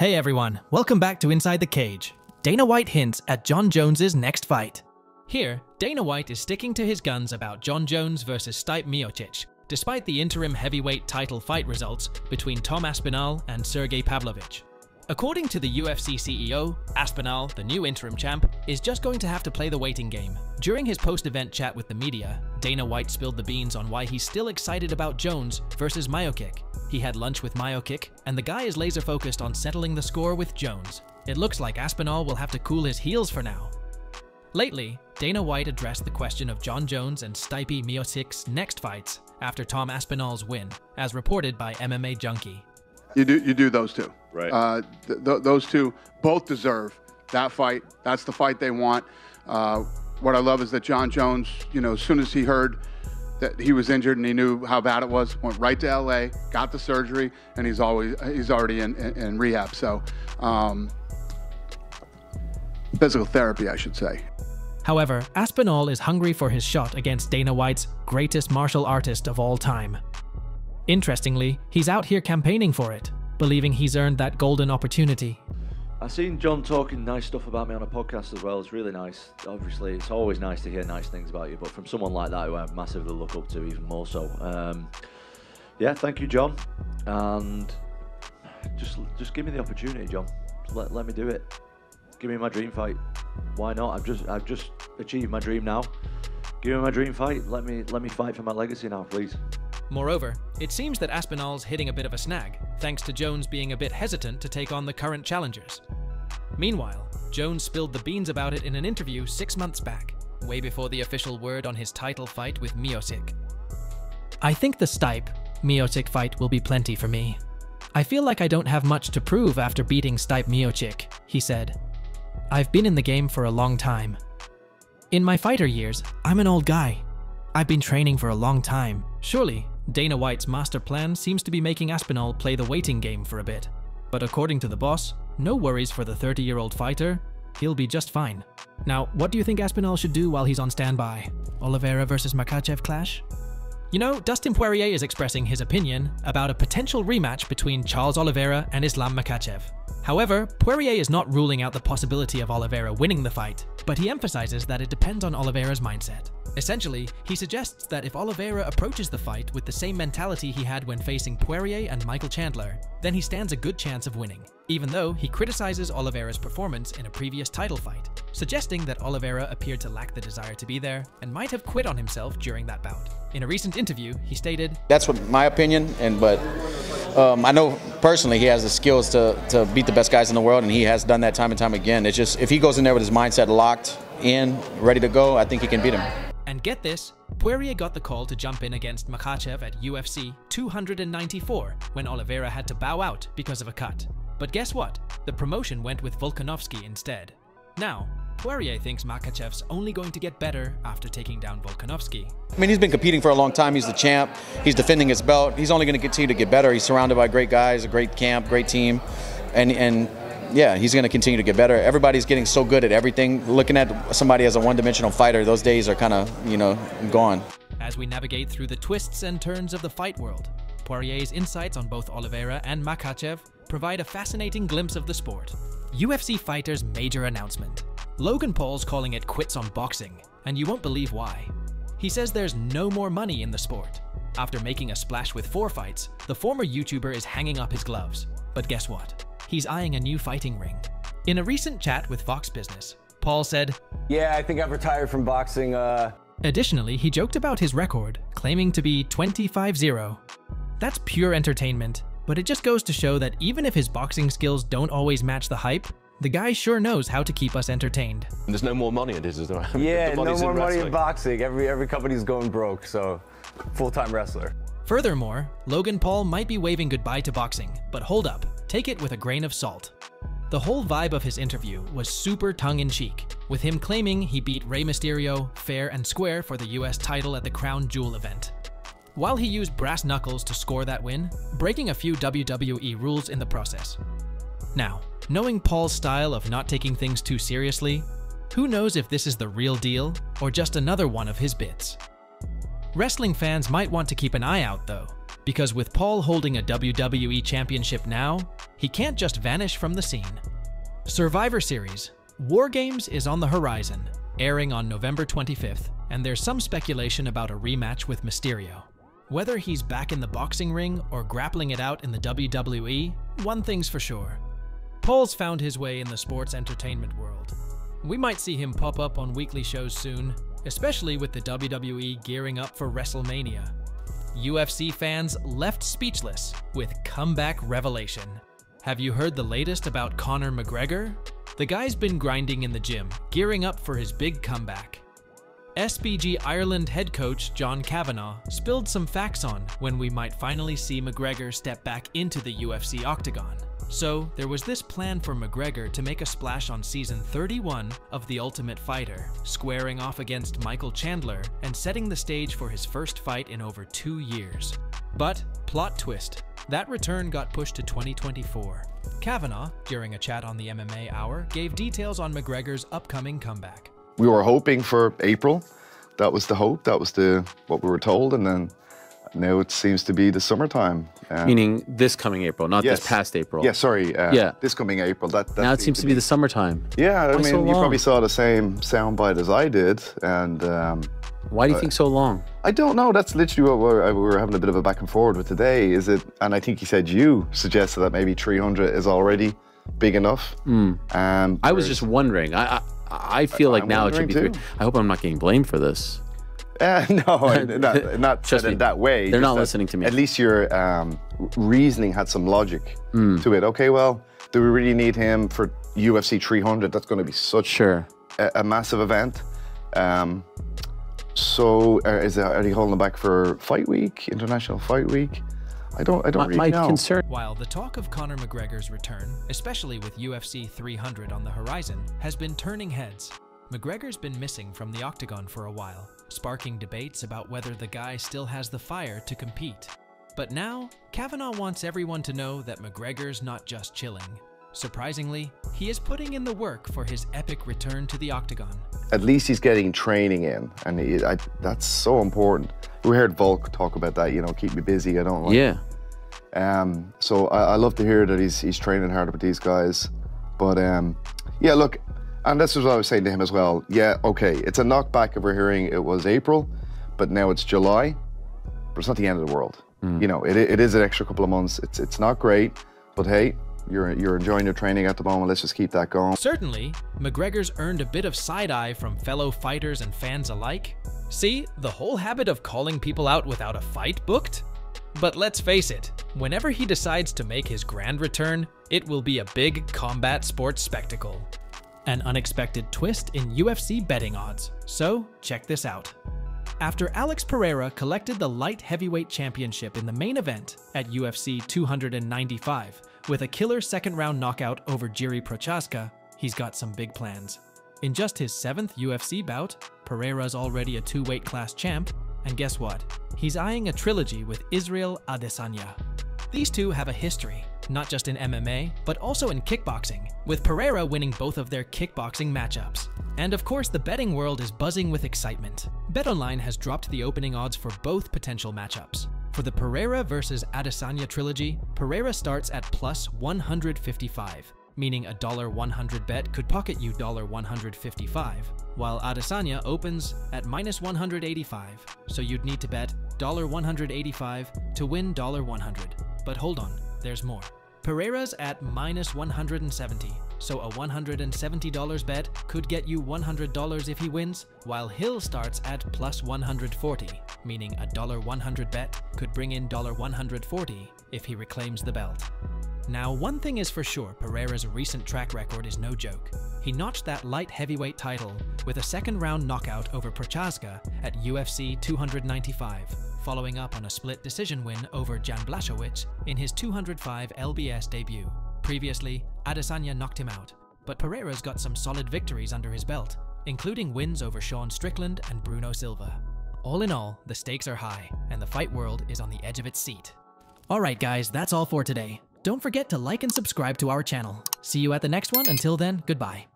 Hey everyone, welcome back to Inside the Cage. Dana White hints at Jon Jones's next fight. Here, Dana White is sticking to his guns about Jon Jones versus Stipe Miocic, despite the interim heavyweight title fight results between Tom Aspinall and Sergey Pavlovich. According to the UFC CEO, Aspinall, the new interim champ, is just going to have to play the waiting game. During his post-event chat with the media, Dana White spilled the beans on why he's still excited about Jones versus Miocic. He had lunch with Miocic, and the guy is laser-focused on settling the score with Jones. It looks like Aspinall will have to cool his heels for now. Lately, Dana White addressed the question of Jon Jones and Stipe Miocic's next fights after Tom Aspinall's win, as reported by MMA Junkie. You do those two. Right. Those two both deserve that fight. That's the fight they want. What I love is that Jon Jones, as soon as he heard that he was injured and he knew how bad it was, went right to LA, got the surgery, and he's already in rehab. So, physical therapy, I should say. However, Aspinall is hungry for his shot against Dana White's greatest martial artist of all time. Interestingly, he's out here campaigning for it, believing he's earned that golden opportunity. I've seen Jon talking nice stuff about me on a podcast as well. It's really nice. Obviously, it's always nice to hear nice things about you, but from someone like that who I massively look up to even more so. Yeah, thank you, Jon. And just give me the opportunity, Jon. Let me do it. Give me my dream fight. Why not? I've just achieved my dream now. Give me my dream fight. Let me fight for my legacy now, please. Moreover, it seems that Aspinall's hitting a bit of a snag, thanks to Jones being a bit hesitant to take on the current challengers. Meanwhile, Jones spilled the beans about it in an interview 6 months back, way before the official word on his title fight with Miocic. I think the Stipe-Miocic fight will be plenty for me. I feel like I don't have much to prove after beating Stipe Miocic, he said. I've been in the game for a long time. In my fighter years, I'm an old guy. I've been training for a long time. Surely, Dana White's master plan seems to be making Aspinall play the waiting game for a bit. But according to the boss, no worries for the 30-year-old fighter. He'll be just fine. Now, what do you think Aspinall should do while he's on standby? Oliveira versus Makhachev clash? Dustin Poirier is expressing his opinion about a potential rematch between Charles Oliveira and Islam Makhachev. However, Poirier is not ruling out the possibility of Oliveira winning the fight, but he emphasizes that it depends on Oliveira's mindset. Essentially, he suggests that if Oliveira approaches the fight with the same mentality he had when facing Poirier and Michael Chandler, then he stands a good chance of winning, even though he criticizes Oliveira's performance in a previous title fight, suggesting that Oliveira appeared to lack the desire to be there and might have quit on himself during that bout. In a recent interview, he stated, "That's what my opinion, but I know personally he has the skills to beat the best guys in the world, and he has done that time and time again. It's just, if he goes in there with his mindset locked in, ready to go, I think he can beat him." And get this, Poirier got the call to jump in against Makhachev at UFC 294 when Oliveira had to bow out because of a cut. But guess what? The promotion went with Volkanovski instead. Now, Poirier thinks Makhachev's only going to get better after taking down Volkanovski. I mean, he's been competing for a long time. He's the champ. He's defending his belt. He's only going to continue to get better. He's surrounded by great guys, a great camp, great team. And yeah, he's going to continue to get better. Everybody's getting so good at everything. Looking at somebody as a one-dimensional fighter, those days are kind of, gone. As we navigate through the twists and turns of the fight world, Poirier's insights on both Oliveira and Makhachev provide a fascinating glimpse of the sport. UFC fighters' major announcement. Logan Paul's calling it quits on boxing, and you won't believe why. He says there's no more money in the sport. After making a splash with 4 fights, the former YouTuber is hanging up his gloves. But guess what? He's eyeing a new fighting ring. In a recent chat with Fox Business, Paul said, "Yeah, I think I've retired from boxing." Additionally, he joked about his record, claiming to be 25-0. That's pure entertainment, but it just goes to show that even if his boxing skills don't always match the hype, the guy sure knows how to keep us entertained. There's no more money in this, is there? Yeah, no more money in boxing. Every company's going broke, so full-time wrestler. Furthermore, Logan Paul might be waving goodbye to boxing, but hold up, take it with a grain of salt. The whole vibe of his interview was super tongue-in-cheek, with him claiming he beat Rey Mysterio fair and square for the US title at the Crown Jewel event. While he used brass knuckles to score that win, breaking a few WWE rules in the process. Now, knowing Paul's style of not taking things too seriously, who knows if this is the real deal or just another one of his bits? Wrestling fans might want to keep an eye out though. Because with Paul holding a WWE Championship now, he can't just vanish from the scene. Survivor Series. War Games is on the horizon, airing on November 25th, and there's some speculation about a rematch with Mysterio. Whether he's back in the boxing ring or grappling it out in the WWE, one thing's for sure. Paul's found his way in the sports entertainment world. We might see him pop up on weekly shows soon, especially with the WWE gearing up for WrestleMania. UFC fans left speechless with comeback revelation. Have you heard the latest about Conor McGregor? The guy's been grinding in the gym, gearing up for his big comeback. SBG Ireland head coach John Kavanagh spilled some facts on when we might finally see McGregor step back into the UFC octagon. So, there was this plan for McGregor to make a splash on season 31 of The Ultimate Fighter, squaring off against Michael Chandler and setting the stage for his first fight in over 2 years. But, plot twist, that return got pushed to 2024. Kavanagh, during a chat on the MMA Hour, gave details on McGregor's upcoming comeback. We were hoping for April. That was the hope, that was what we were told, and then now it seems to be the summertime. Meaning this coming April, not this past April. Yeah, sorry. This coming April. That now it seems to be the summertime. Yeah, I Why mean, so you long? probably saw the same soundbite as I did, and why do you think so long? I don't know. That's literally what we were having a bit of a back and forward with today. Is it? And I think he said you suggested that maybe 300 is already big enough. I was just wondering. I feel like now it should be 3. I hope I'm not getting blamed for this. No, not said in that way. They're not listening to me. At least your reasoning had some logic to it. Okay, well, do we really need him for UFC 300? That's going to be such a massive event. So, are they holding back for Fight Week, International Fight Week? I don't really know. While the talk of Conor McGregor's return, especially with UFC 300 on the horizon, has been turning heads, McGregor's been missing from the octagon for a while, sparking debates about whether the guy still has the fire to compete. But now, Kavanagh wants everyone to know that McGregor's not just chilling. Surprisingly, he is putting in the work for his epic return to the octagon. At least he's getting training in, and that's so important. We heard Volk talk about that, you know, keep me busy, I don't like it. So I love to hear that he's training hard with these guys. But yeah, look, and this is what I was saying to him as well. Yeah, okay, it's a knockback if we're hearing it was April, but now it's July, but it's not the end of the world. You know, it is an extra couple of months. It's not great, but hey, you're enjoying your training at the moment. Let's just keep that going. Certainly, McGregor's earned a bit of side-eye from fellow fighters and fans alike. See, the whole habit of calling people out without a fight booked? But let's face it, whenever he decides to make his grand return, it will be a big combat sports spectacle. An unexpected twist in UFC betting odds, so check this out. After Alex Pereira collected the light heavyweight championship in the main event at UFC 295 with a killer second-round knockout over Jiri Prochazka, he's got some big plans. In just his 7th UFC bout, Pereira's already a 2-weight class champ, and guess what? He's eyeing a trilogy with Israel Adesanya. These two have a history, not just in MMA, but also in kickboxing, with Pereira winning both of their kickboxing matchups. And of course, the betting world is buzzing with excitement. BetOnline has dropped the opening odds for both potential matchups. For the Pereira versus Adesanya trilogy, Pereira starts at plus 155, meaning a $100 bet could pocket you $155, while Adesanya opens at minus 185, so you'd need to bet $185 to win $100. But hold on, there's more. Pereira's at minus 170, so a $170 bet could get you $100 if he wins, while Hill starts at plus 140, meaning a $100 bet could bring in $140 if he reclaims the belt. Now, one thing is for sure, Pereira's recent track record is no joke. He notched that light heavyweight title with a second-round knockout over Prochazka at UFC 295, following up on a split decision win over Jan Blachowicz in his 205 LBS debut. Previously, Adesanya knocked him out, but Pereira's got some solid victories under his belt, including wins over Sean Strickland and Bruno Silva. All in all, the stakes are high, and the fight world is on the edge of its seat. Alright guys, that's all for today. Don't forget to like and subscribe to our channel. See you at the next one. Until then, goodbye.